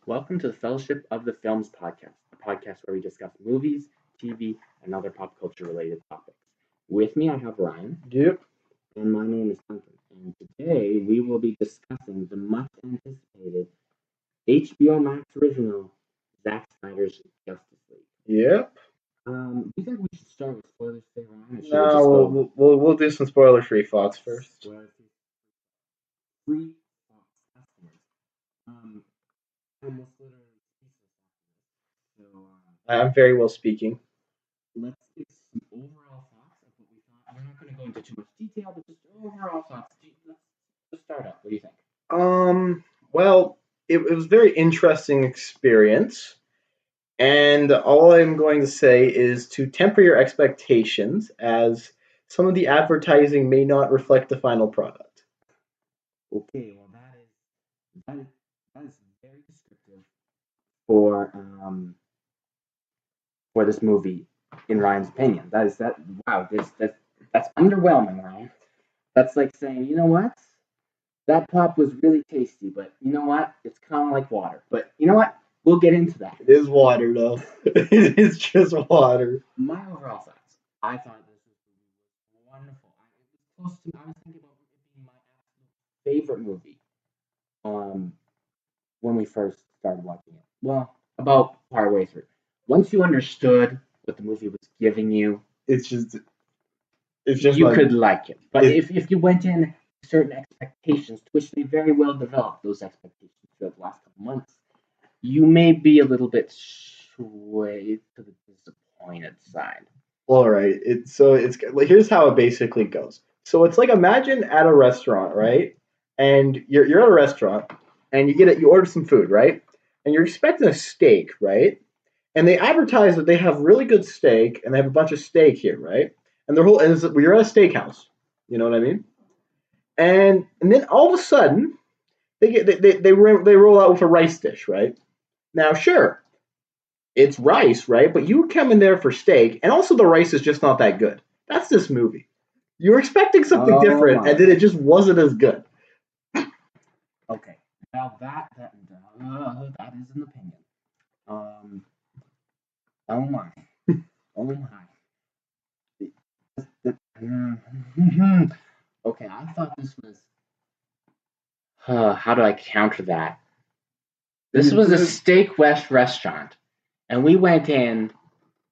Welcome to the Fellowship of the Films podcast, a podcast where we discuss movies, TV, and other pop culture related topics. With me, I have Ryan. Yep. And my name is Hunter. And today we will be discussing the much anticipated HBO Max original, Zack Snyder's Justice League. Yep. Do you think we should start with spoilers today, Ryan? Or should we No, just go we'll do some spoiler-free thoughts first. spoiler-free customers? Almost literally so I'm very well speaking. let's get some overall thoughts of what we thought. We're not going to go into too much detail, but just overall thoughts. Let's start out. What do you think? Well, it was a very interesting experience, and all I'm going to say is to temper your expectations, as some of the advertising may not reflect the final product. Okay, well that is very descriptive for this movie, in Ryan's opinion. That's underwhelming, Ryan. That's like saying, you know what? That pop was really tasty, but you know what? It's kind of like water. But you know what? We'll get into that. It is water, though. It is just water. My overall thoughts. I thought this was wonderful. I was thinking about it being my absolute favorite movie. When we first started watching it. Well, about partway through. Once you understood what the movie was giving you, It's just you like, could like it. But it- if you went in with certain expectations, to which they very well developed those expectations throughout the last couple months, you may be a little bit swayed to the disappointed side. all right. It's like, here's how it basically goes. So it's like, imagine at a restaurant, right? And you're at a restaurant and you order some food, right? And you're expecting a steak, right? And they advertise that they have really good steak and they have a bunch of steak here, right? And you're at a steakhouse. You know what I mean? And then all of a sudden they roll out with a rice dish, right? Now, sure, it's rice, right? But you come in there for steak, and also the rice is just not that good. That's this movie. You were expecting something different, and then it just wasn't as good. Okay, now that is an opinion. Oh my, oh my. Okay, I thought this was. How do I counter that? This was a Steak West restaurant, and we went in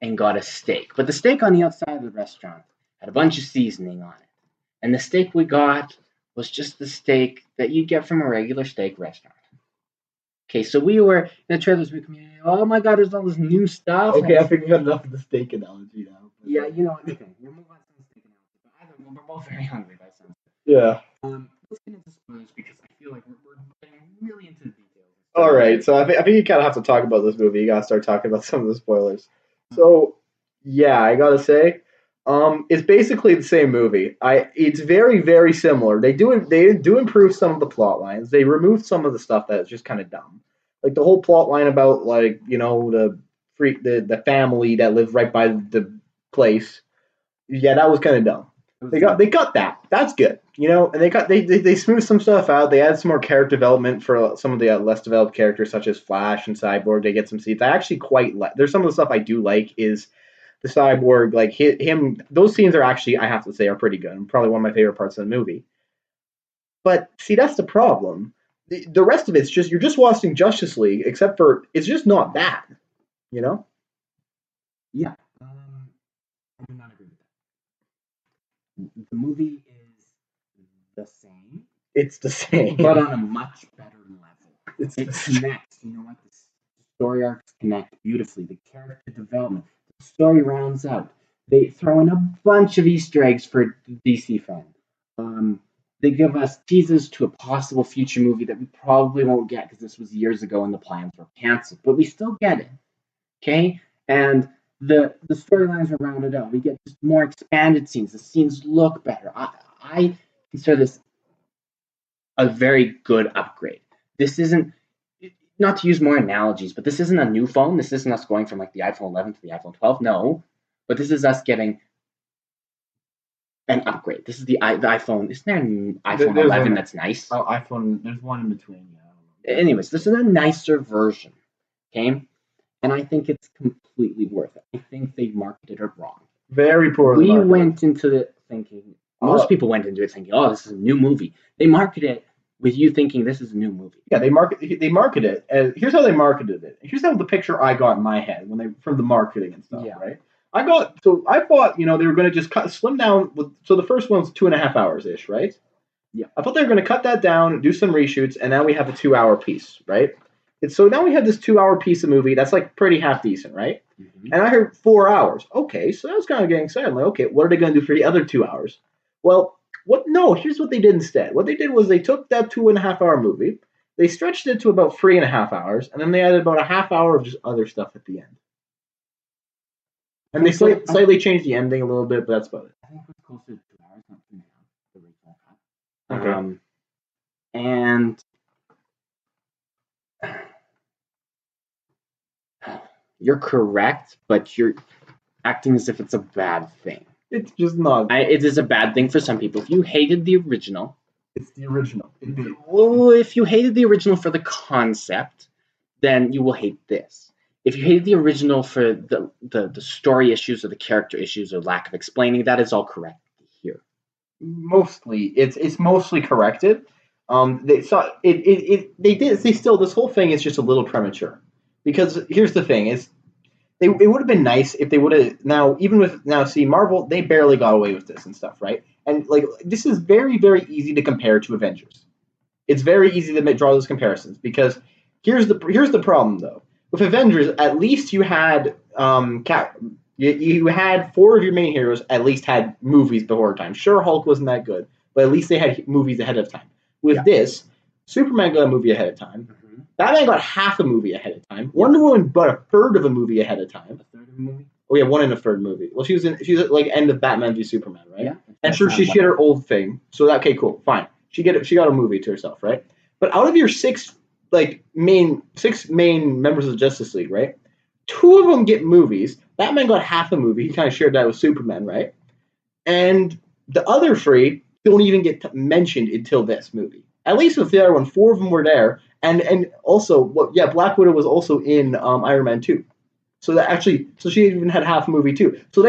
and got a steak. But the steak on the outside of the restaurant had a bunch of seasoning on it. And the steak we got was just the steak that you get from a regular steak restaurant. Okay, so we were in the trailers community. Oh my god, there's all this new stuff. Okay, I think we got enough of the steak analogy now. Yeah, you know what? Okay, we'll move on to the steak analogy. But we're both very hungry by some. Yeah. Let's get into spoilers because I feel like we're getting really into the details. All right, so I think you kind of have to talk about this movie. You gotta start talking about some of the spoilers. So, yeah, I gotta say, it's basically the same movie. It's very, very similar. They do improve some of the plot lines. They remove some of the stuff that's just kind of dumb, like the whole plot line about, like, the family that lived right by the place. Yeah, that was kind of dumb. They got that. That's good. And they smooth some stuff out. They add some more character development for some of the less developed characters, such as Flash and Cyborg. They get some scenes I actually quite like. There's some of the stuff I do like is the Cyborg, like him. Those scenes are actually, I have to say, are pretty good. And probably one of my favorite parts of the movie. But see, that's the problem. The rest of it's just, you're just watching Justice League, except for it's just not that. Yeah. I do not agree with that. The movie is the same. It's the same, but on a much better level. It connects. You know what? The story arcs connect beautifully. The character development, the story rounds out. They throw in a bunch of Easter eggs for DC fans. They give us teasers to a possible future movie that we probably won't get because this was years ago and the plans were canceled, but we still get it. Okay, and the storylines are rounded out. We get just more expanded scenes. The scenes look better. I consider this a very good upgrade. This isn't, not to use more analogies, but this isn't a new phone. This isn't us going from like the iPhone 11 to the iPhone 12. No, but this is us getting an upgrade. This is the iPhone. Isn't there an iPhone 11 that's nice? Oh, iPhone. There's one in between. Yeah. Anyways, this is a nicer version, okay? And I think it's completely worth it. I think they marketed it wrong. Very poorly We marketed. went into it thinking, most people went into it thinking, oh, this is a new movie. They marketed it with you thinking this is a new movie. Yeah, they market it. And here's how they marketed it. Here's how the picture I got in my head from the marketing and stuff, right? I thought, they were going to just slim down. So the first one's 2.5 hours ish, right? Yeah. I thought they were going to cut that down, do some reshoots, and now we have a 2-hour piece, right? So now we have this 2-hour piece of movie that's like pretty half decent, right? Mm-hmm. And I heard 4 hours. Okay, so that was kind of getting excited. I'm like, okay, what are they going to do for the other 2 hours? Well, here's what they did instead. What they did was they took that 2.5-hour movie, they stretched it to about 3.5 hours, and then they added about a half hour of just other stuff at the end. And they slightly changed the ending a little bit, but that's about it. I think it was closer to 2 hours, not 3.5, the original cut. Okay. And you're correct, but you're acting as if it's a bad thing. It's just not. It is a bad thing for some people. If you hated the original, it's the original. Well, if you hated the original for the concept, then you will hate this. If you hated the original for the story issues or the character issues or lack of explaining, that is all correct here. Mostly, it's mostly corrected. This whole thing is just a little premature, because here's the thing: it would have been nice if they would have Marvel, they barely got away with this and stuff, right? And like, this is very, very easy to compare to Avengers. It's very easy to draw those comparisons, because here's the problem though. With Avengers, at least you had you had 4 of your main heroes at least had movies before time. Sure, Hulk wasn't that good, but at least they had movies ahead of time. With this, Superman got a movie ahead of time. Mm-hmm. Batman got half a movie ahead of time. Wonder Woman got a third of a movie ahead of time. A third of a movie? Oh yeah, 1 and a third movie. Well, she was at like end of Batman v Superman, right? Yeah. And sure, she had her old thing. So okay, cool, fine. She got a movie to herself, right? But out of your 6 main members of the Justice League, right? 2 of them get movies. Batman got half a movie. He kind of shared that with Superman, right? And the other 3 don't even get mentioned until this movie. At least with the other one, 4 of them were there. And also, Black Widow was also in Iron Man 2. So she even had half a movie too. So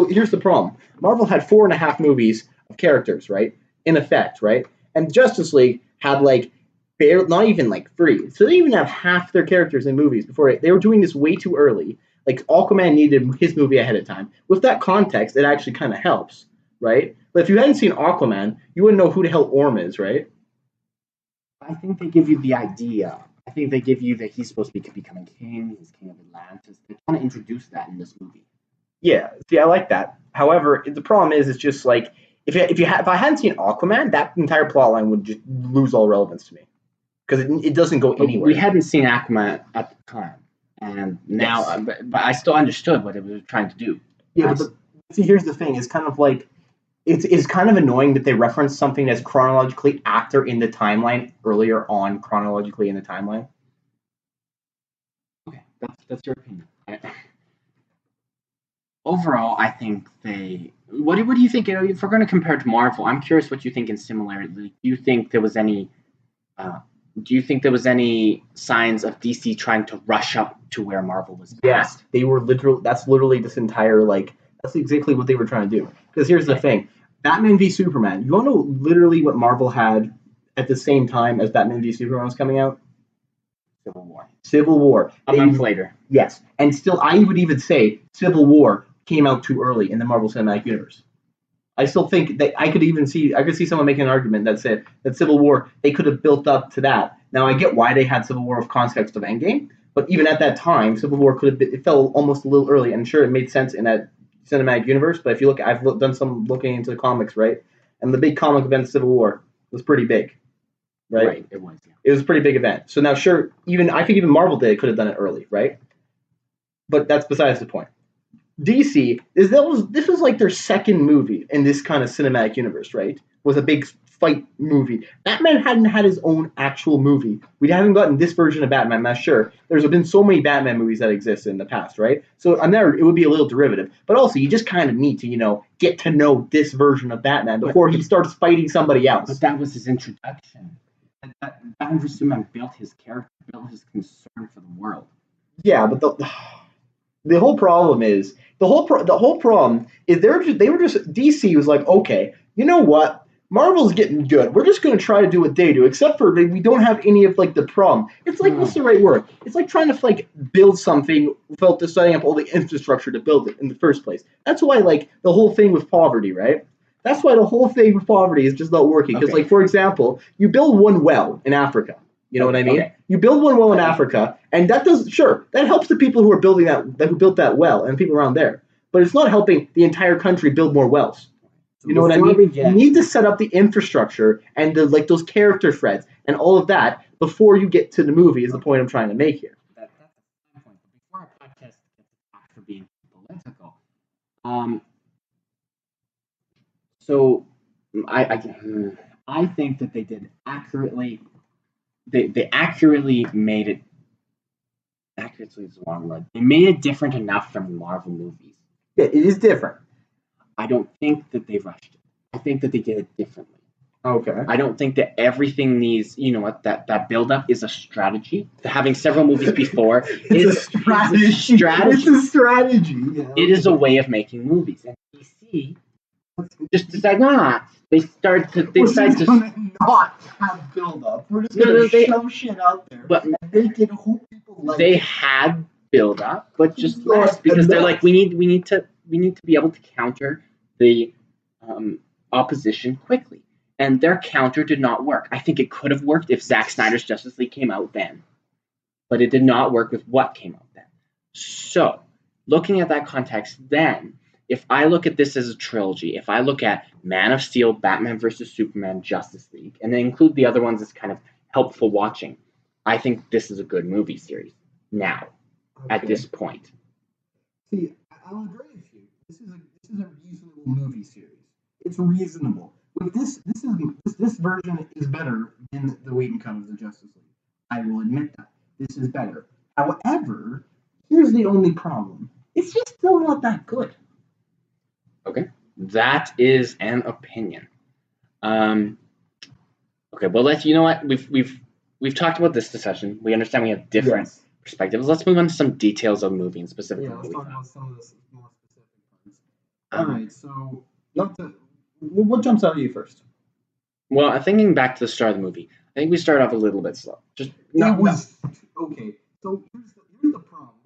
here's the problem: Marvel had 4.5 movies of characters, right? In effect, right? And Justice League had not even 3. So they even have half their characters in movies before they were doing this way too early. Like, Aquaman needed his movie ahead of time. With that context, it actually kind of helps, right? But if you hadn't seen Aquaman, you wouldn't know who the hell Orm is, right? I think they give you the idea. I think they give you that he's supposed to be becoming king. He's king of Atlantis. They kind of introduce that in this movie. Yeah, see, I like that. However, the problem is, it's just like, if I hadn't seen Aquaman, that entire plotline would just lose all relevance to me, because it doesn't go anywhere. We hadn't seen Aquaman at the time, and now, but I still understood what it was trying to do. Yeah, but see, here's the thing: it's kind of like, it's kind of annoying that they reference something that's chronologically after in the timeline earlier on chronologically in the timeline. Okay, that's your opinion. Overall, I think they. What do you think? If we're going to compare it to Marvel, I'm curious what you think in similarity. Do you think there was any? Do you think there was any signs of DC trying to rush up to where Marvel was? Yes, they were literally. That's literally this entire That's exactly what they were trying to do. Because here's the thing: Batman v Superman. You want to know literally what Marvel had at the same time as Batman v Superman was coming out? Civil War. A month later. Yes, and still, I would even say Civil War came out too early in the Marvel Cinematic Universe. I still think that I could see someone making an argument that said that Civil War, they could have built up to that. Now, I get why they had Civil War of context of Endgame, but even at that time, Civil War it fell almost a little early, and sure, it made sense in that cinematic universe, but if you look, I've done some looking into the comics, right? And the big comic event of Civil War was pretty big, right? Right, it was. Yeah. It was a pretty big event. So now, sure, I think even Marvel could have done it early, right? But that's besides the point. DC this was like their second movie in this kind of cinematic universe, right? Was a big fight movie. Batman hadn't had his own actual movie. We haven't gotten this version of Batman. I'm not sure. There's been so many Batman movies that exist in the past, right? So on there, it would be a little derivative. But also, you just kind of need to, get to know this version of Batman before he starts fighting somebody else. But that was his introduction. that Batman vs Superman built his character, built his concern for the world. Yeah, but the whole problem is the whole problem is they were just DC was like, okay, you know what? Marvel's getting good. We're just going to try to do what they do, except for we don't have any of like the problem. It's like what's the right word? It's like trying to like build something without setting up all the infrastructure to build it in the first place. That's why like the whole thing with poverty, right? That's why the whole thing with poverty is just not working. Because like for example, you build one well in Africa. You know what I mean? Okay. You build one well in Africa, and that helps the people who are building who built that well and people around there. But it's not helping the entire country build more wells. You know what I mean? You need to set up the infrastructure and those character threads and all of that before you get to the movie. Is the point I'm trying to make here? That's the point. But before our podcast gets attacked for being political, so I think that they did accurately. They accurately made it. Accurately is the wrong word. They made it different enough from Marvel movies. Yeah, it is different. I don't think that they rushed it. I think that they did it differently. Okay. I don't think that everything needs, that build-up is a strategy. Having several movies before is a strategy. It's a strategy. Yeah. It is a way of making movies. And DC just decided not. They decided to not have build-up. We're just going to shove shit out there. But they can hope people like they had build-up, but just less because they're like, we need to be able to counter the opposition quickly. And their counter did not work. I think it could have worked if Zack Snyder's Justice League came out then. But it did not work with what came out then. So, looking at that context then, if I look at this as a trilogy, if I look at Man of Steel, Batman vs. Superman, Justice League, and then include the other ones as kind of helpful watching, I think this is a good movie series now, at this point. See, I'll agree with you. This is a reasonable movie series. It's reasonable. With this version is better than the Whedon cut of the Justice League. I will admit that. This is better. However, here's the only problem. It's just still not that good. Okay. That is an opinion. Okay, well you know what? We've talked about this discussion. We understand we have different perspectives. Let's move on to some details of the movie and specifically. Yeah, let's talk about some of the more specific parts. Alright, so what jumps out at you first? Well, thinking back to the start of the movie, I think we started off a little bit slow. Okay. So here's the problem.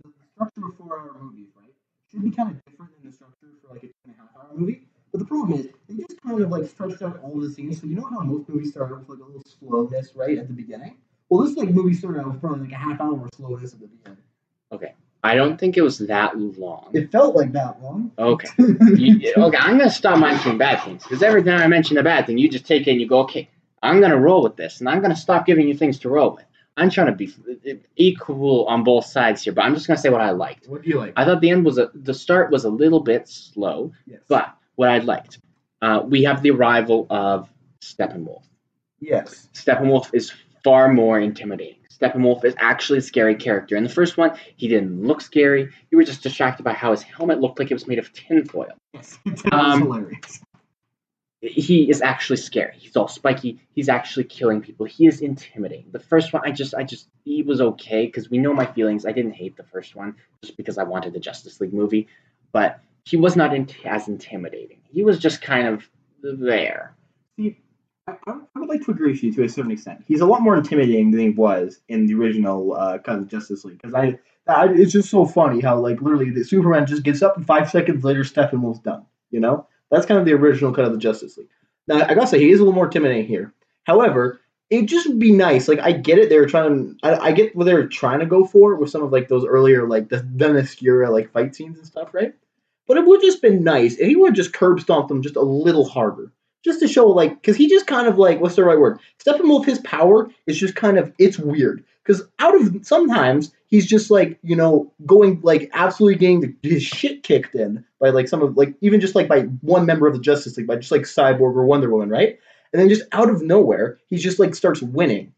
The structure of 4-hour movies, right, should be kind of different than the structure for like a 2.5-hour movie. But the problem is they just kind of like stretched out all the scenes. So you know how most movies start out with like a little slowness, right, at the beginning? Well, this movie started out with probably like a half-hour slowness at the beginning. Okay. I don't think it was that long. It felt like that long. Okay. Okay, I'm going to stop mentioning bad things. Because every time I mention a bad thing, you just take it and you go, okay, I'm going to roll with this. And I'm going to stop giving you things to roll with. I'm trying to be equal on both sides here. But I'm just going to say what I liked. What do you like? I thought the start was a little bit slow. Yes. But what I liked, we have the arrival of Steppenwolf. Yes. Steppenwolf is far more intimidating. Steppenwolf is actually a scary character. In the first one, he didn't look scary. You were just distracted by how his helmet looked like it was made of tinfoil. Yes, that was hilarious. He is actually scary. He's all spiky. He's actually killing people. He is intimidating. The first one, he was okay because we know my feelings. I didn't hate the first one just because I wanted the Justice League movie, but he was not as intimidating. He was just kind of there. See, I would like to agree with you to a certain extent. He's a lot more intimidating than he was in the original cut of Justice League. Because it's just so funny how like literally the Superman just gets up and 5 seconds later Steppenwolf's done. You know, that's kind of the original cut of the Justice League. Now I gotta say he is a little more intimidating here. However, it just would be nice. Like I get it. They were trying. I get what they were trying to go for with some of like those earlier like the Themyscira like fight scenes and stuff, right? But it would just been nice if he would just curb stomp them just a little harder. Just to show, like, because he just kind of, like, what's the right word? Steppenwolf, his power is just kind of, it's weird. Because sometimes he's just, like, you know, going, like, absolutely getting his shit kicked in by, like, some of, like, even just, like, by one member of the Justice League, by just, like, Cyborg or Wonder Woman, right? And then just out of nowhere, he just, like, starts winning,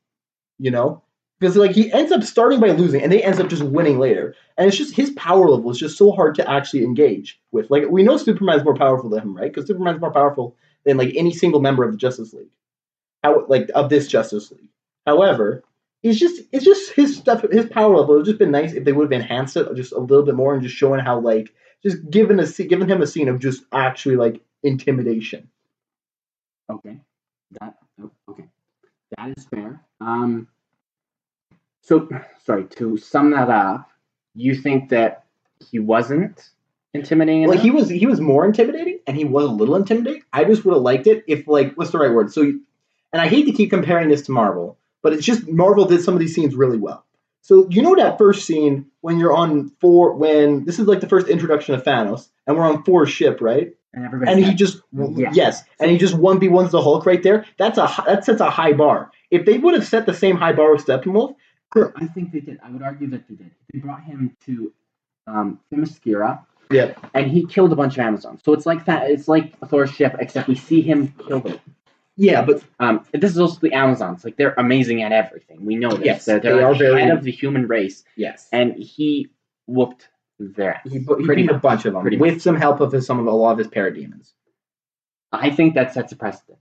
you know? Because, like, he ends up starting by losing, and then he ends up just winning later. And it's just, his power level is just so hard to actually engage with. Like, we know Superman's more powerful than him, right? Because Superman's more powerful than like any single member of the Justice League. how like of this Justice League. However, it's just his stuff, his power level. It would just been nice if they would have enhanced it just a little bit more and just showing how like just giving him a scene of just actually like intimidation. Okay. Okay. That is fair. So sorry, to sum that up, you think that he wasn't intimidating Like enough? he was more intimidating, and he was a little intimidating. I just would have liked it if like what's the right word? So, and I hate to keep comparing this to Marvel, but it's just Marvel did some of these scenes really well. So you know that first scene when you're on four when this is like the first introduction of Thanos, and we're on Thor's ship, right? And everybody's And he like, just yeah. yes, and he just 1v1s the Hulk right there. That sets a high bar. If they would have set the same high bar with Steppenwolf, I think they did. I would argue that they did. They brought him to Themyscira, yeah, and he killed a bunch of Amazons. So it's like that. It's like Thor's ship, except we see him kill them. yeah, but this is also the Amazons. Like they're amazing at everything. We know this. yes, They're they are ahead very of the human race. yes. And he whooped their ass. He beat a bunch of them with some help of a lot of his parademons. I think that sets a precedent.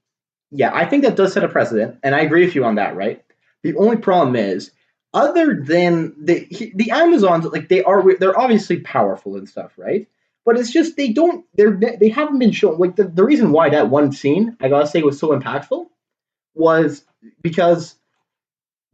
Yeah, I think that does set a precedent, and I agree with you on that. Right. The only problem is, other than the Amazons, like they're obviously powerful and stuff, right? But it's just they haven't been shown. Like the reason why that one scene I gotta say was so impactful was because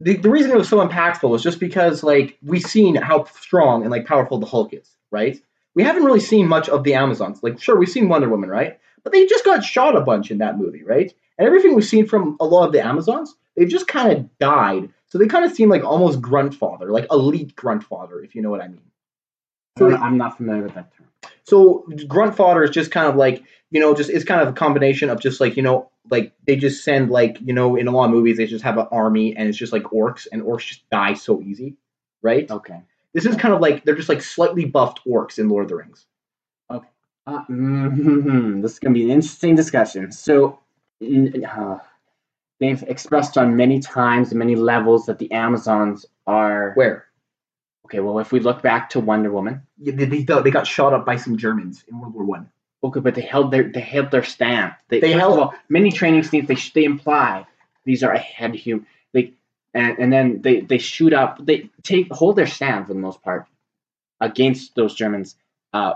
the reason it was so impactful was just because like we've seen how strong and like powerful the Hulk is, right? We haven't really seen much of the Amazons. Like, sure, we've seen Wonder Woman, right? But they just got shot a bunch in that movie, right? And everything we've seen from a lot of the Amazons, they've just kind of died. So they kind of seem like almost grunt fodder, like elite grunt fodder, if you know what I mean. So I'm not familiar with that term. So grunt fodder is just kind of like just it's kind of a combination of just like like they just send like in a lot of movies they just have an army and it's just like orcs and orcs just die so easy, right? Okay. This is kind of like they're just like slightly buffed orcs in Lord of the Rings. Okay. This is gonna be an interesting discussion. So, they've expressed on many times and many levels that the Amazons are Where? Okay, well, if we look back to Wonder Woman, Yeah, they got shot up by some Germans in World War One. Okay, but they held their stand. They held. Of all, many training scenes they imply these are ahead human. And then they shoot up. They hold their stand for the most part against those Germans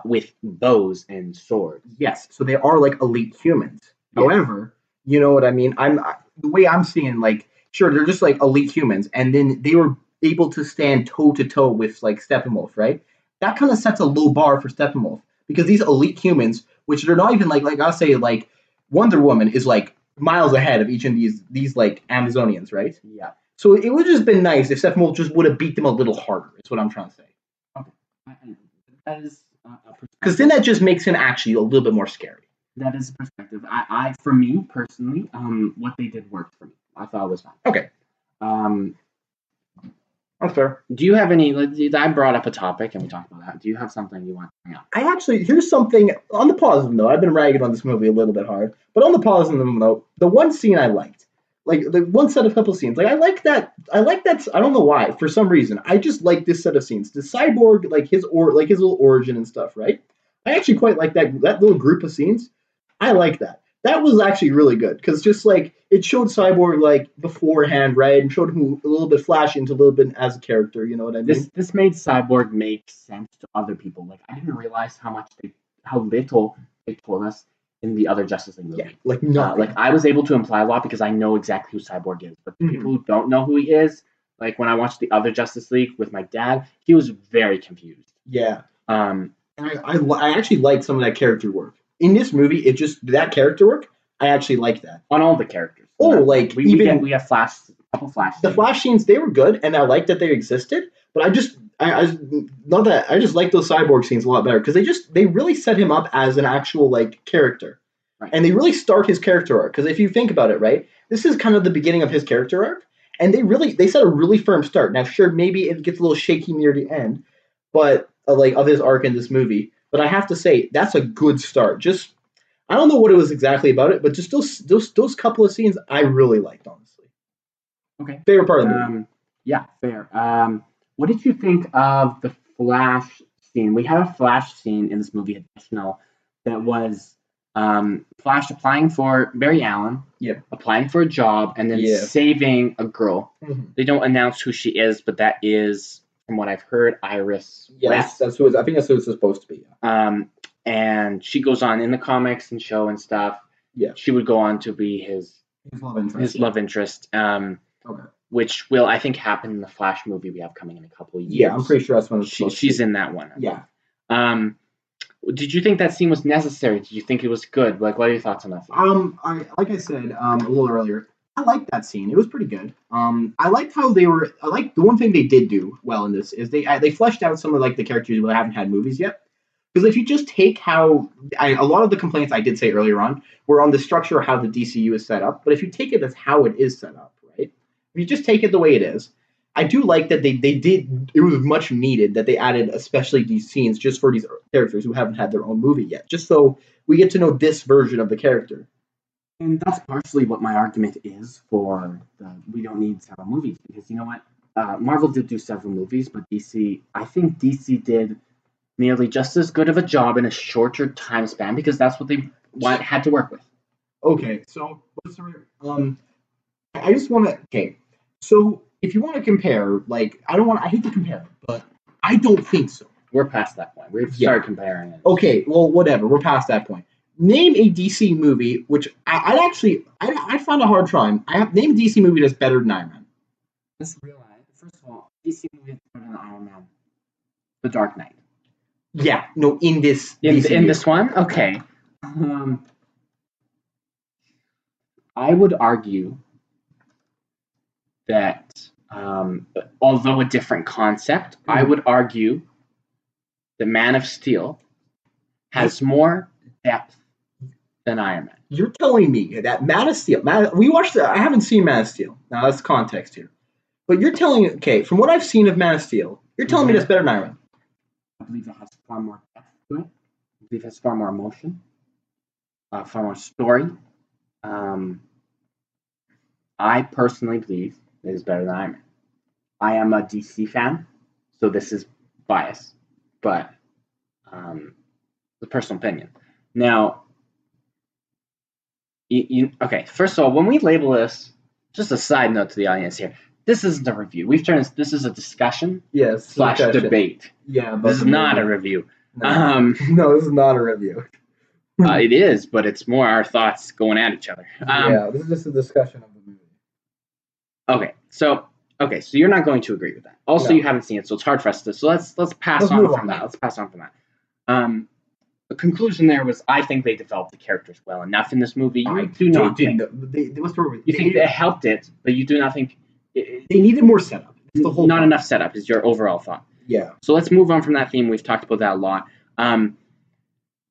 with bows and swords. Yes, so they are like elite humans. Yes. However, you know what I mean. The way I'm seeing like sure they're just like elite humans, and then they were able to stand toe to toe with like Steppenwolf, right? That kind of sets a low bar for Steppenwolf because these elite humans, which they're not even like I'll say like Wonder Woman is like miles ahead of each of these like Amazonians, right? Yeah. So it would just been nice if Steppenwolf just would have beat them a little harder. Is what I'm trying to say. Okay. That is because then that just makes him actually a little bit more scary. That is a perspective. I for me personally, what they did worked for me. I thought it was fine. Okay. That's fair. Do you have any? I brought up a topic and we talked about that. Do you have something you want to bring up? I actually here's something on the positive note. I've been ragging on this movie a little bit hard, but on the positive note, the one scene I liked, like the one set of couple scenes, like I like that. I don't know why. For some reason, I just like this set of scenes. The cyborg, like his little origin and stuff, right? I actually quite like that little group of scenes. I like that. That was actually really good because just like it showed Cyborg like beforehand, right, and showed him a little bit flashy into a little bit as a character. You know what I mean? This made Cyborg make sense to other people. Like I didn't realize how little they told us in the other Justice League movie. Yeah, like nothing. Like I was able to imply a lot because I know exactly who Cyborg is, but people who don't know who he is, like when I watched the other Justice League with my dad, he was very confused. Yeah. And I actually liked some of that character work in this movie. It just that character work. I actually like that on all the characers. Oh, like we have a couple flash. The flash scenes they were good, and I liked that they existed. But I just like those cyborg scenes a lot better because they really set him up as an actual like character, right. And they really start his character arc. Because if you think about it, right, this is kind of the beginning of his character arc, and they set a really firm start. Now, sure, maybe it gets a little shaky near the end, but like of his arc in this movie. But I have to say that's a good start. Just I don't know what it was exactly about it, but just those couple of scenes I really liked, honestly. Okay. Favorite part of the movie. Yeah, fair. What did you think of the Flash scene? We have a Flash scene in this movie additional that was Flash applying for Barry Allen, applying for a job, and then saving a girl. Mm-hmm. They don't announce who she is, but that is, from what I've heard, Iris West. That's who I think that's who it's supposed to be. And she goes on in the comics and show and stuff. Yeah. She would go on to be his love interest. Okay. Which will, I think, happen in the Flash movie we have coming in a couple of years. Yeah, I'm pretty sure that's when she's in that one. Yeah. Did you think that scene was necessary? Did you think it was good? Like, what are your thoughts on that scene? Like I said a little earlier, I liked that scene. It was pretty good. I liked how they were. I like the one thing they did do well in this is they fleshed out some of like the characters who haven't had movies yet. Because if you just take how a lot of the complaints I did say earlier on were on the structure of how the DCU is set up, but if you take it as how it is set up, right? If you just take it the way it is, I do like that they did. It was much needed that they added, especially these scenes, just for these characters who haven't had their own movie yet, just so we get to know this version of the character. And that's partially what my argument is for we don't need several movies, because you know what, Marvel did do several movies, but I think DC did nearly just as good of a job in a shorter time span because that's what they had to work with. Okay, so I just want to. Okay, so if you want to compare, like, I hate to compare, but I don't think so. We're past that point. We've started comparing it. Okay, well, whatever. We're past that point. Name a DC movie, which I find a hard trying. Name a DC movie that's better than Iron Man. Let's realize, first of all, DC movie that's better than Iron Man. The Dark Knight. Yeah, no, in this one? Okay. I would argue that, although a different concept, I would argue that Man of Steel has more depth than Iron Man. You're telling me that Man of Steel, I haven't seen Man of Steel. Now, that's context here. But you're telling me, okay, from what I've seen of Man of Steel, you're telling me that's better than Iron Man. I believe it has far more depth to it. I believe it has far more emotion, far more story. I personally believe it is better than Iron Man. I am a DC fan, so this is bias, but the personal opinion. Now, okay, first of all, when we label this, just a side note to the audience here, this isn't a review. This is a discussion / debate. Yeah, this is not a review. No, this is not a review. It is, but it's more our thoughts going at each other. This is just a discussion of the movie. Okay, so you're not going to agree with that. Also, you haven't seen it, so it's hard for us to. So let's pass on from that. Let's pass on from that. The conclusion there was, I think they developed the characters well enough in this movie. You do not think they helped it, but you do not think they needed more setup. Not enough setup is your overall thought. Yeah. So let's move on from that theme. We've talked about that a lot.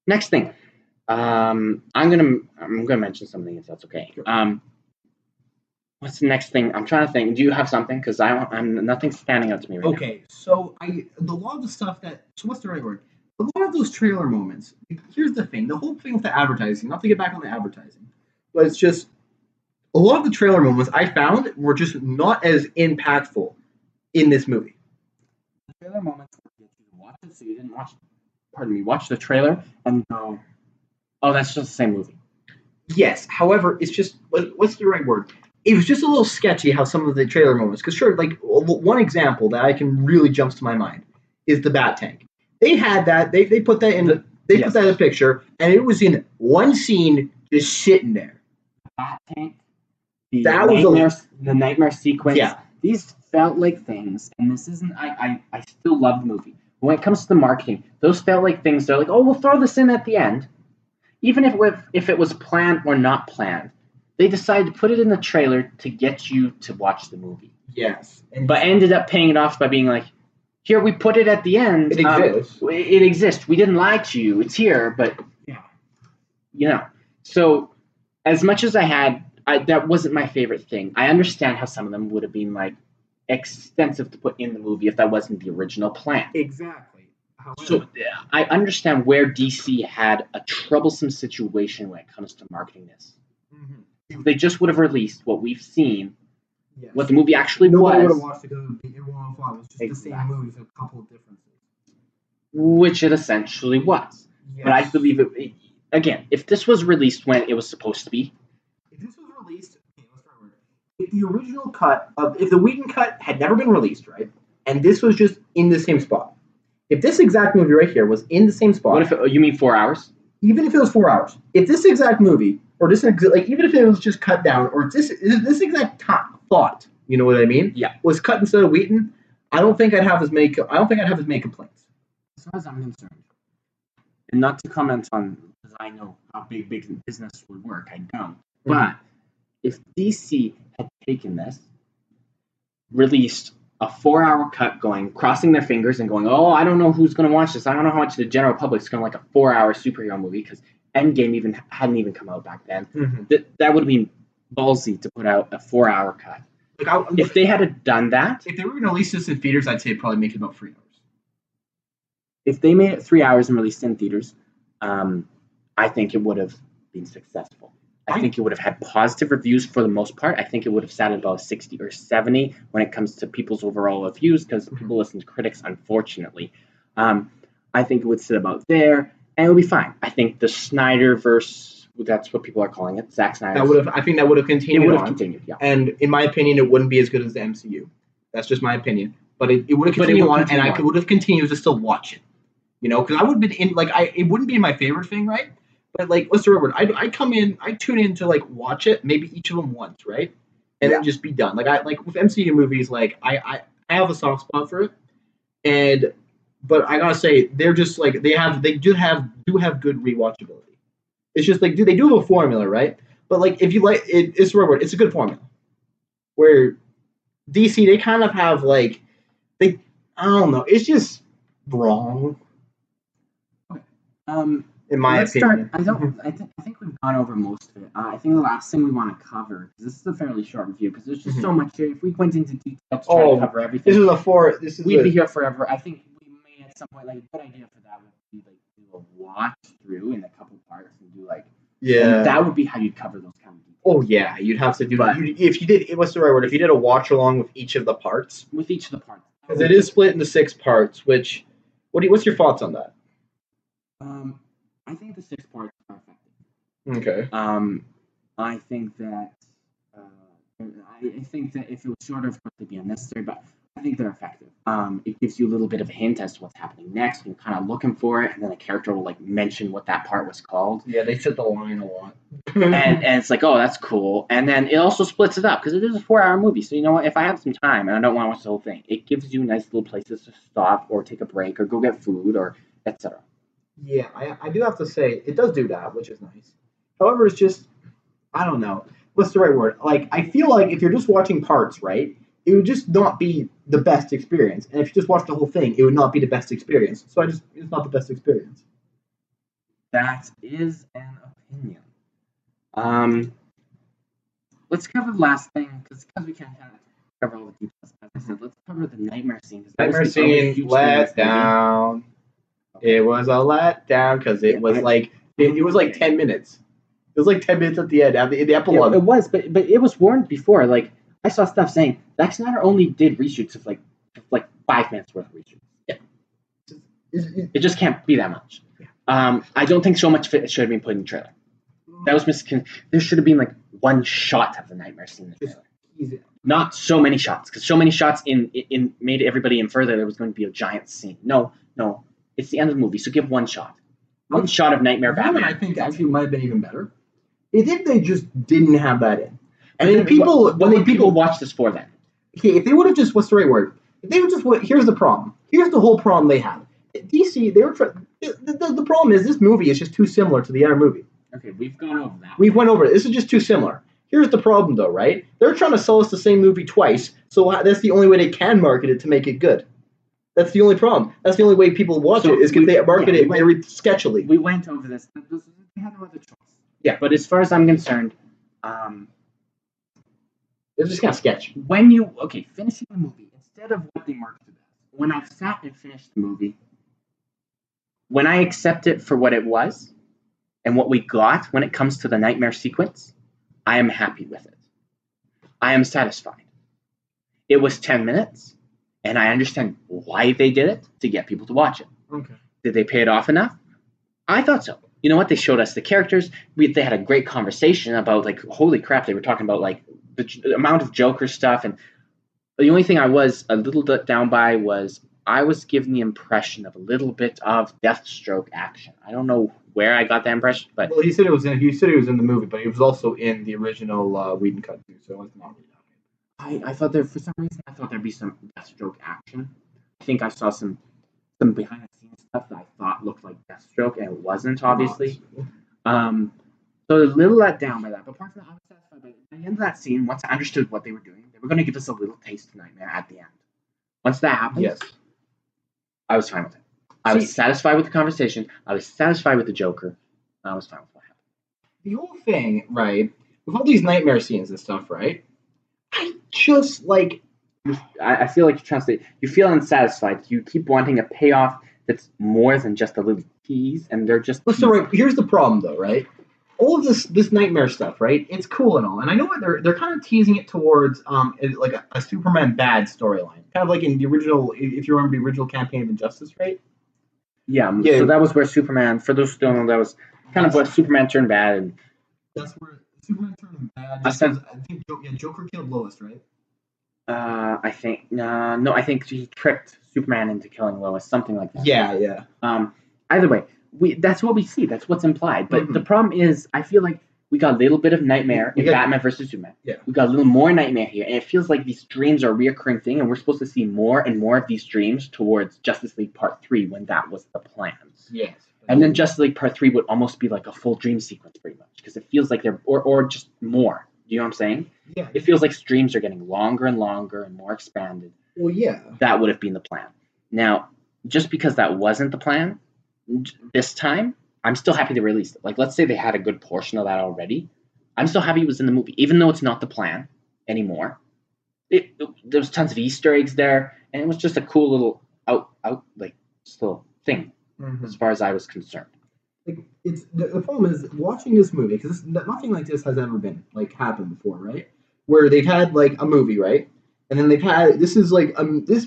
Next thing, I'm gonna mention something if that's okay. Sure. What's the next thing? I'm trying to think. Do you have something? Because I'm nothing's standing out to me right now. Okay, so a lot of the stuff so what's the right word? A lot of those trailer moments. Here's the thing: the whole thing with the advertising. Not to get back on the advertising, but it's just a lot of the trailer moments I found were just not as impactful in this movie. The trailer moments you watch it, so you didn't watch. Pardon me. Watch the trailer and go, "Oh, that's just the same movie." Yes. However, it's just what's the right word? It was just a little sketchy how some of the trailer moments. Because sure, like one example that I can really jumps to my mind is the Bat Tank. They had that. They put that in. Put that in the picture, and it was in one scene, just sitting there. Bat Tank. The nightmare sequence. Yeah. These felt like things, and this isn't. I still love the movie. When it comes to the marketing, those felt like things. They're like, oh, we'll throw this in at the end, even if it was planned or not planned. They decided to put it in the trailer to get you to watch the movie. Yes. But ended up paying it off by being like, here, we put it at the end. It exists. It exists. We didn't lie to you. It's here, but, So, as much as that wasn't my favorite thing. I understand how some of them would have been, like, extensive to put in the movie if that wasn't the original plan. Exactly. However, so, I understand where DC had a troublesome situation when it comes to marketing this. Mm-hmm. If they just would have released what we've seen, what the movie actually was. Nobody would have watched it because everyone thought it was just the same movie with a couple of differences. Which it essentially was. Yes. But I believe again, if this was released when it was supposed to be, if this was released, okay, let's try word. If the original cut of if the Whedon cut had never been released, right, and this was just in the same spot, if this exact movie right here was in the same spot, what if you mean 4 hours? Even if it was 4 hours, if this exact movie or this like even if it was just cut down or this exact thought, you know what I mean? Yeah, was cut instead of Wheaton, I don't think I'd have as many complaints. As far as I'm concerned, and not to comment on because I know how big business would work, I don't. But if DC had taken this, released a 4-hour cut, crossing their fingers and going, oh, I don't know who's going to watch this. I don't know how much the general public's going to like a 4-hour superhero movie because Endgame hadn't even come out back then. That would have been ballsy to put out a 4-hour cut. If they had done that, if they were going to release this in theaters, I'd say it'd probably make it about 3 hours. If they made it 3 hours and released it in theaters, I think it would have been successful. I think it would have had positive reviews for the most part. I think it would have sat at about 60 or 70 when it comes to people's overall reviews because people listen to critics, unfortunately. I think it would sit about there, and it would be fine. I think the Snyderverse, that's what people are calling it, Zack Snyder. I think that would have continued. It would have continued, yeah. And in my opinion, it wouldn't be as good as the MCU. That's just my opinion. But it would have continued on, and I would have continued to still watch it. You know, because I would have been in it wouldn't be my favorite thing, right? But like, what's the word? I tune in to like watch it, maybe each of them once, right? And then just be done. Like with MCU movies, like I have a soft spot for it, but I gotta say they're just like they do have good rewatchability. It's just like they do have a formula, right? But like if you like it's the word, it's a good formula. Where DC they kind of have like I don't know, it's just wrong. In my opinion. I think we've gone over most of it. I think the last thing we want to cover, because this is a fairly short review, because there's just so much here. If we went into detail to try to cover everything, we'd be here forever. I think we may at some point, like a good idea for that would be like do a watch through in a couple parts and do like and that would be how you'd cover those kind of details. Oh yeah, you'd have to do that. If you did, what's the right word? If you did a watch along with each of the parts, because it is split into 6 parts. Which, what's your thoughts on that? I think the 6 parts are effective. Okay. I think that if it was shorter, of course, it'd be unnecessary, but I think they're effective. It gives you a little bit of a hint as to what's happening next. You're kind of looking for it, and then the character will like mention what that part was called. Yeah, they set the line a lot. and it's like, oh, that's cool. And then it also splits it up because it is a 4-hour movie. So you know what? If I have some time and I don't want to watch the whole thing, it gives you nice little places to stop or take a break or go get food or etc. Yeah, I do have to say it does do that, which is nice. However, it's just I don't know what's the right word. Like I feel like if you're just watching parts, right, it would just not be the best experience. And if you just watch the whole thing, it would not be the best experience. So it's not the best experience. That is an opinion. Let's cover the last thing because we can't kind of cover all the details. As I said, let's cover the nightmare scene. Nightmare scene let down. Okay. It was a letdown because it was like 10 minutes. It was like 10 minutes at the end, in the epilogue. Yeah, it was, but it was warned before. Like I saw stuff saying Zack Snyder only did reshoots of like 5 minutes worth of reshoots. Yeah, it just can't be that much. Yeah. I don't think so much of it should have been put in the trailer. That was there should have been like one shot of the nightmare scene in the trailer. Not so many shots, because so many shots in made everybody infer that there was going to be a giant scene. No, it's the end of the movie, so give one shot. One shot of Nightmare Batman. I think actually might have been even better. If they just didn't have that in. And then people watch this for then? Okay, if they would have just, what's the right word? If they would just, here's the problem. Here's the whole problem they have. DC, they were the problem is this movie is just too similar to the other movie. Okay, we've gone over that. We've went over it. This is just too similar. Here's the problem, though, right? They're trying to sell us the same movie twice, so that's the only way they can market it to make it good. That's the only problem. That's the only way people watch it is because they market it very sketchily. We went over this. They had no other choice. Yeah, but as far as I'm concerned, it's just kind of sketch. Finishing the movie instead of what they marketed as. When I've sat and finished the movie, when I accept it for what it was and what we got when it comes to the nightmare sequence, I am happy with it. I am satisfied. It was 10 minutes, and I understand why they did it to get people to watch it. Okay. Did they pay it off enough? I thought so. you know what? They showed us the characters. They had a great conversation about like, holy crap, they were talking about like the amount of Joker stuff. And the only thing I was a little bit down by was I was given the impression of a little bit of Deathstroke action. I don't know where I got that impression, but Well, he said it was in. He said he was in the movie, but he was also in the original Whedon cut too. So it's not really I thought there for some reason I thought there'd be some Deathstroke action. I think I saw some behind the scenes stuff that I thought looked like Deathstroke, and it wasn't obviously. So a little let down by that, but apart from that, I was satisfied by it. By the end of that scene, once I understood what they were doing, they were going to give us a little taste of Nightmare at the end. Once that happened, Yes. I was fine with it. I was satisfied with the conversation. I was satisfied with the Joker. I was fine with what happened. The whole thing, right, with all these nightmare scenes and stuff, right, I just, like... I feel like you're trying to say, you feel unsatisfied. You keep wanting a payoff that's more than just a little tease, and they're just... So, right, here's the problem, though, right? All of this nightmare stuff, right? It's cool and all, and I know they're kind of teasing it towards like a Superman bad storyline, kind of like in the original, if you remember the original campaign of Injustice, right? Yeah. So that was where Superman, for those who don't know, that was kind of where Superman turned bad, and that's where Superman turned bad. I think Joker killed Lois, right? I think no, I think he tricked Superman into killing Lois, something like that. Yeah. Either way, that's what we see. That's what's implied. But the problem is, I feel like we got a little bit of Nightmare in Batman versus Superman. Yeah. We got a little more Nightmare here, and it feels like these dreams are a reoccurring thing, and we're supposed to see more and more of these dreams towards Justice League Part 3 when that was the plan. Yes. And then Justice League Part 3 would almost be like a full dream sequence, pretty much, because it feels like they're or just more. Do you know what I'm saying? Yeah. It feels like streams are getting longer and longer and more expanded. Well, yeah. That would have been the plan. Now, just because that wasn't the plan, this time, I'm still happy they released it. Like, let's say they had a good portion of that already. I'm still happy it was in the movie, even though it's not the plan anymore. There was tons of Easter eggs there, and it was just a cool little still thing, as far as I was concerned. Like, it's the problem is watching this movie, because nothing like this has ever been like happened before, right? Where they've had like a movie, right, and then they've had this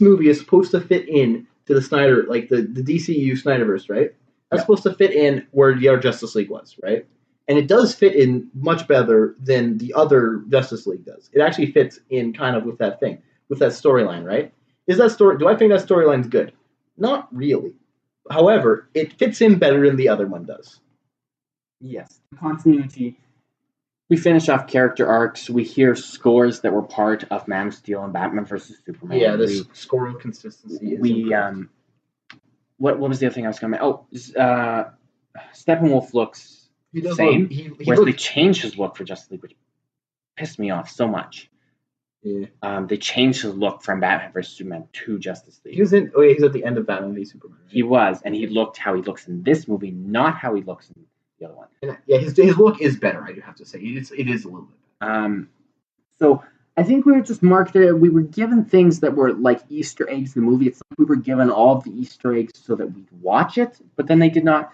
movie is supposed to fit in to the Snyder, like the DCU Snyderverse, right? That's supposed to fit in where the other Justice League was, right? And it does fit in much better than the other Justice League does. It actually fits in kind of with that thing, with that storyline, right? Do I think that storyline's good? Not really. However, it fits in better than the other one does. Yes. Continuity. We finish off character arcs. We hear scores that were part of Man of Steel and Batman vs. Superman. Yeah, this score of consistency is what was the other thing I was going to mention? Steppenwolf looks the same. They changed his look for Justice League, which pissed me off so much. Yeah. They changed his look from Batman vs. Superman to Justice League. He's at the end of Batman v Superman. Right? He was, and he looked how he looks in this movie, not how he looks in the other one. And, yeah, his look is better, I do have to say. It is a little bit better. So I think we were just marketed. We were given things that were like Easter eggs in the movie. It's like we were given all of the Easter eggs so that we'd watch it, but then they did not.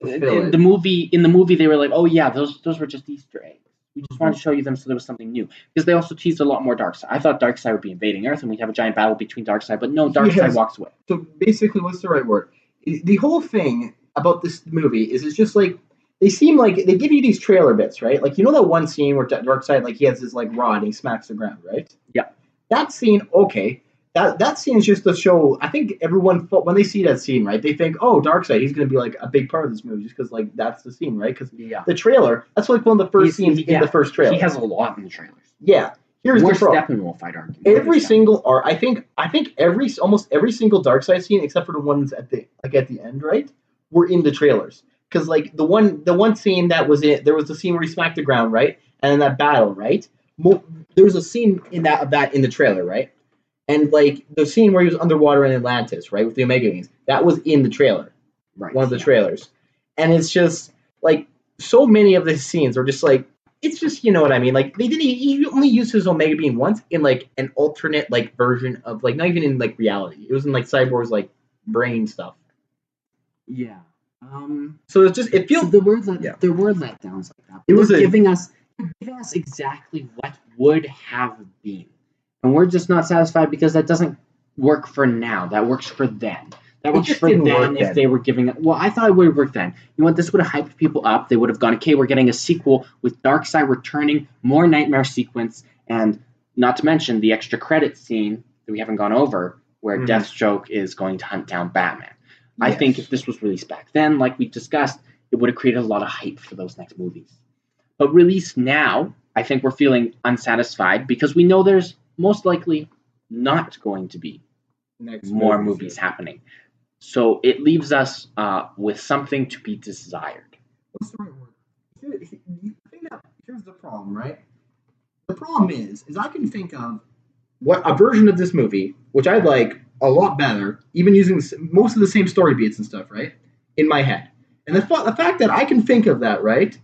In the movie, they were like, "Oh yeah, those were just Easter eggs. We just wanted to show you them so there was something new." Because they also teased a lot more Darkseid. I thought Darkseid would be invading Earth and we'd have a giant battle between Darkseid, but no, Darkseid walks away. So basically, what's the right word? The whole thing about this movie is it's just like they seem like they give you these trailer bits, right? Like, you know that one scene where Darkseid, like, he has his like rod and he smacks the ground, right? Yeah. That scene, okay. That scene is just to show. I think everyone, when they see that scene, right, they think, oh, Darkseid, he's going to be like a big part of this movie, just because like that's the scene, right? Because the trailer, that's like one of the first scenes in the first trailer. He has a lot in the trailers. Yeah. Here's the problem. Steppenwolf, I'd argue. Every single art, I think almost every single Darkseid scene, except for the ones at the end, right, were in the trailers. Because like the one scene that was there was the scene where he smacked the ground, right, and then that battle, right. There was a scene in that in the trailer, right. And, like, the scene where he was underwater in Atlantis, right, with the Omega Wings, that was in the trailer. Right. One of the trailers. And it's just, like, so many of the scenes are just, like, it's just, you know what I mean? Like, he only used his Omega Beam once in, like, an alternate, like, version of, like, not even in, like, reality. It was in, like, Cyborg's, like, brain stuff. Yeah. So it's just, it feels... So there were letdowns like that. It was giving us exactly what would have been. And we're just not satisfied because that doesn't work for now. That works for then. That works just for didn't them work if then. they were giving it. Well, I thought it would have worked then. You know what? This would have hyped people up. They would have gone, okay, we're getting a sequel with Darkseid returning, more nightmare sequence, and not to mention the extra credit scene that we haven't gone over, where Deathstroke is going to hunt down Batman. I think if this was released back then, like we discussed, it would have created a lot of hype for those next movies. But released now, I think we're feeling unsatisfied because we know there's most likely not going to be more movies happening. So it leaves us with something to be desired. What's the right word? Here's the problem, right? The problem is I can think of what a version of this movie, which I like a lot better, even using most of the same story beats and stuff, right, in my head. And the fact that I can think of that, right,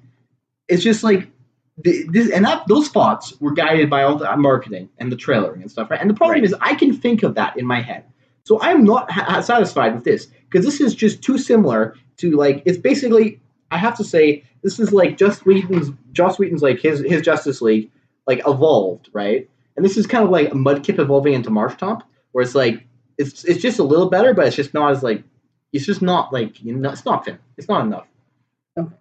it's just like those thoughts were guided by all the marketing and the trailering and stuff, right? And the problem is I can think of that in my head. So I'm not satisfied with this because this is just too similar to like it's basically I have to say this is like Joss Whedon's like his Justice League like evolved, right? And this is kind of like a Mudkip evolving into Marshtomp, where it's like it's just a little better, but it's just not as like it's just not like it's not fit. It's not enough. Okay.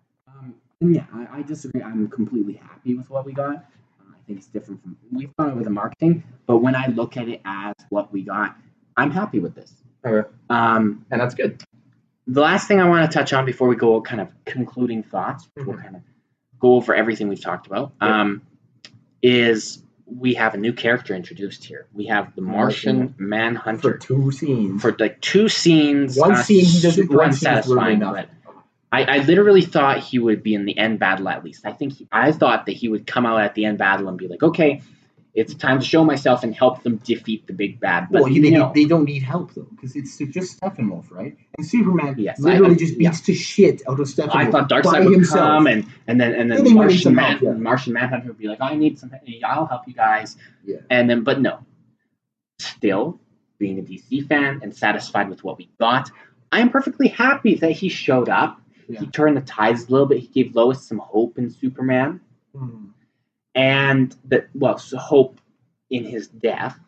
Yeah, I disagree. I'm completely happy with what we got. I think it's different from we've gone over the marketing, but when I look at it as what we got, I'm happy with this. Okay. And that's good. The last thing I want to touch on before we go kind of concluding thoughts, we'll kind of go over everything we've talked about, is we have a new character introduced here. We have the Martian Manhunter. For 2 scenes. For like 2 scenes. One scene he doesn't super unsatisfying, but I literally thought he would be in the end battle at least. I thought that he would come out at the end battle and be like, okay, it's time to show myself and help them defeat the big bad. But they don't need help though, because it's just Steppenwolf, right? And Superman literally just beats the shit out of Steppenwolf. I thought Darkseid would come and then Martian Manhunter would be like, I need some, I'll help you guys. Yeah. And then, but no. Still, being a DC fan and satisfied with what we got, I am perfectly happy that he showed up. Yeah. He turned the tides a little bit. He gave Lois some hope in Superman. And hope in his death.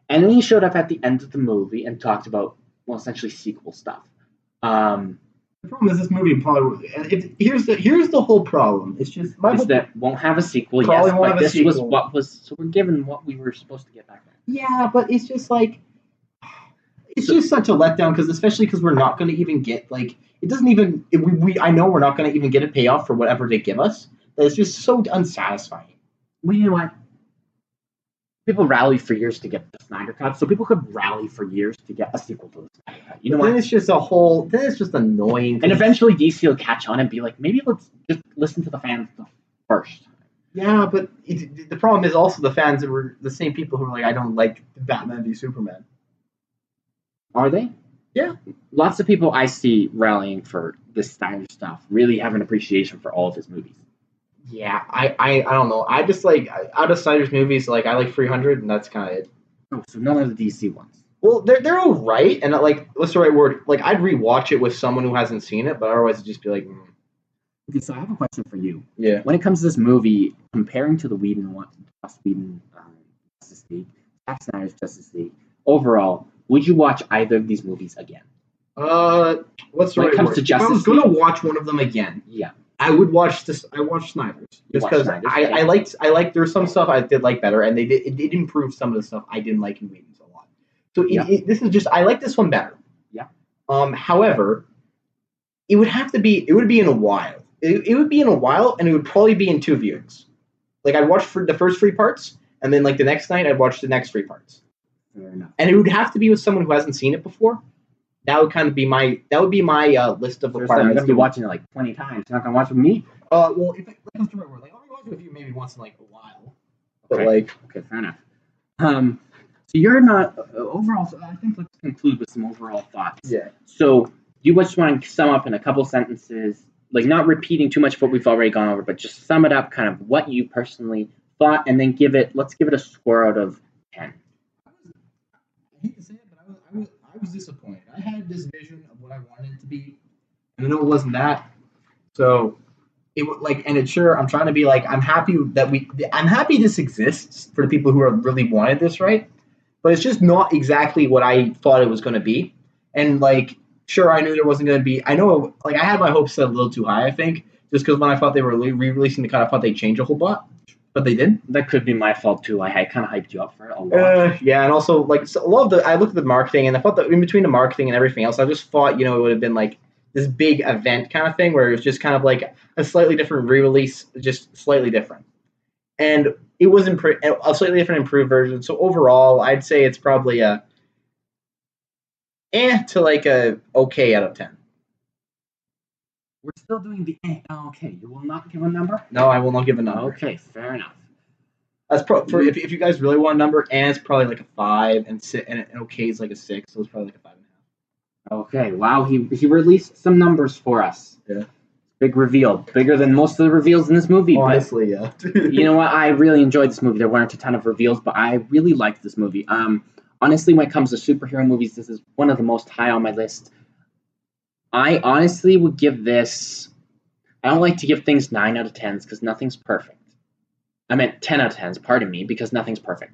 And then he showed up at the end of the movie and talked about, essentially sequel stuff. The problem is this movie probably here's the whole problem. It's just that won't have a sequel. Yes, but this was so we're given what we were supposed to get back then. Yeah, but it's just like just such a letdown because we're not going to even get like it doesn't even I know we're not going to even get a payoff for whatever they give us. That it's just so unsatisfying. Well, you know what? People rally for years to get the Snyder Cut, so people could rally for years to get a sequel to the Snyder Cut. You know what? Then it's just annoying. And eventually DC will catch on and be like, maybe let's just listen to the fans first. Yeah, but the problem is also the fans that were the same people who were like, I don't like Batman v Superman. Are they? Yeah. Lots of people I see rallying for this Snyder stuff really have an appreciation for all of his movies. Yeah, I don't know. I just like out of Snyder's movies, like I like 300, and that's kind of it. Oh, so none of the DC ones. Well, they're all right, and like what's the right word? Like I'd rewatch it with someone who hasn't seen it, but otherwise it'd just be like. Okay, so I have a question for you. Yeah. When it comes to this movie, comparing to the Whedon Justice League, Zack Snyder's Justice League, overall, would you watch either of these movies again? What's the right word? If I was going to watch one of them again, yeah. I would watch this. I watched Snyder's just because I liked. There's some stuff I did like better, and it did improve some of the stuff I didn't like in Whedon's a lot. So this is just I like this one better. Yeah. However, it would have to be. It would be in a while. It would be in a while, and it would probably be in 2 viewings. Like I'd watch for the first 3 parts, and then like the next night I'd watch the next 3 parts. Fair enough. And it would have to be with someone who hasn't seen it before. That would kind of be my list of requirements. I'm gonna be watching it like 20 times. You're not gonna watch it with me? Well, if that's the right word, like I'll watch it with you maybe once in like a while. But okay, fair enough. So you're not overall. So I think let's conclude with some overall thoughts. Yeah. So you just want to sum up in a couple sentences, like not repeating too much of what we've already gone over, but just sum it up, kind of what you personally thought, and then let's give it a score out of 10. I hate to say it, but I was disappointed. I had this vision of what I wanted it to be, and I know it wasn't that. So it was like, and it's sure I'm trying to be like I'm happy this exists for the people who have really wanted this, right? But it's just not exactly what I thought it was going to be, and like sure, I knew there wasn't going to be. I know, like, I had my hopes set a little too high, I think, just because when I thought they were re-releasing the cut, I thought they'd change a whole lot, but they didn't. That could be my fault too. I had kind of hyped you up for it a lot. Yeah, and also, like, so a lot of I looked at the marketing, and I thought that in between the marketing and everything else, I just thought, it would have been, like, this big event kind of thing where it was just kind of like a slightly different re-release, just slightly different. And it was a slightly different improved version. So overall, I'd say it's probably a to like a okay out of 10. We're still doing the okay. You will not give a number? No, I will not give a number. Okay, fair enough. That's if you guys really want a number, it's probably like a 5, and okay is like a 6, so it's probably like a 5.5. Okay, wow, he released some numbers for us. Yeah. Big reveal. Bigger than most of the reveals in this movie. Honestly, yeah. You know what? I really enjoyed this movie. There weren't a ton of reveals, but I really liked this movie. Honestly, when it comes to superhero movies, this is one of the most high on my list. I honestly would give this... I don't like to give things 9 out of 10s because nothing's perfect. I meant 10 out of 10s, pardon me, because nothing's perfect.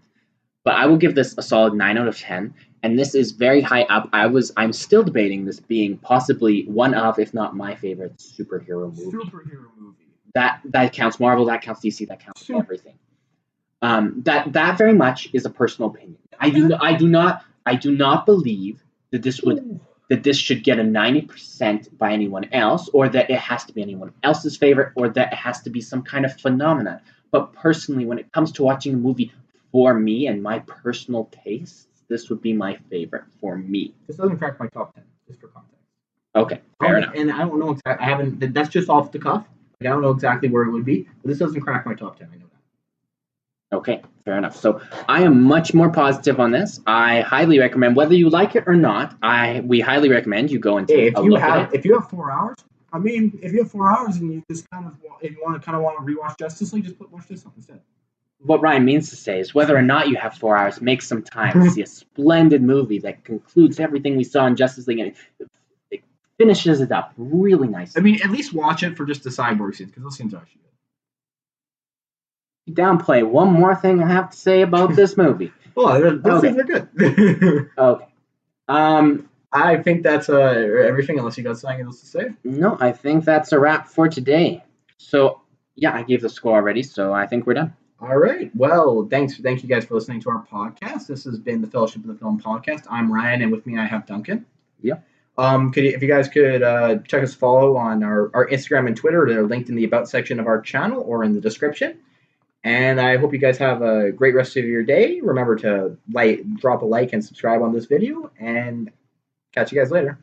But I will give this a solid 9 out of 10, and this is very high up. I'm still debating this being possibly one of, if not my favorite, superhero movie. That counts Marvel, that counts DC, that counts everything. That very much is a personal opinion. I do not believe that this should get a 90% by anyone else, or that it has to be anyone else's favorite, or that it has to be some kind of phenomenon. But personally, when it comes to watching a movie for me and my personal tastes, this would be my favorite for me. This doesn't crack my top 10, just for context. Okay, fair enough. And I don't know exactly. I haven't. That's just off the cuff. Like, I don't know exactly where it would be, but this doesn't crack my top 10. I know that. Okay, fair enough. So I am much more positive on this. I highly recommend, whether you like it or not. We highly recommend you go and take a look at it. If you have 4 hours, if you have 4 hours and you just want to rewatch Justice League, just watch this one instead. What Ryan means to say is whether or not you have 4 hours, make some time to see a splendid movie that concludes everything we saw in Justice League and it finishes it up really nicely. At least watch it for just the cyborg scenes, because those scenes are actually good. Downplay one more thing I have to say about this movie. Those scenes are good. Okay. I think that's everything, unless you got something else to say. No, I think that's a wrap for today. So, yeah, I gave the score already, so I think we're done. All right. Well, thank you guys for listening to our podcast. This has been the Fellowship of the Film podcast. I'm Ryan, and with me I have Duncan. Yeah. If you guys could check us, follow on our Instagram and Twitter. They're linked in the About section of our channel or in the description. And I hope you guys have a great rest of your day. Remember to drop a like and subscribe on this video, and catch you guys later.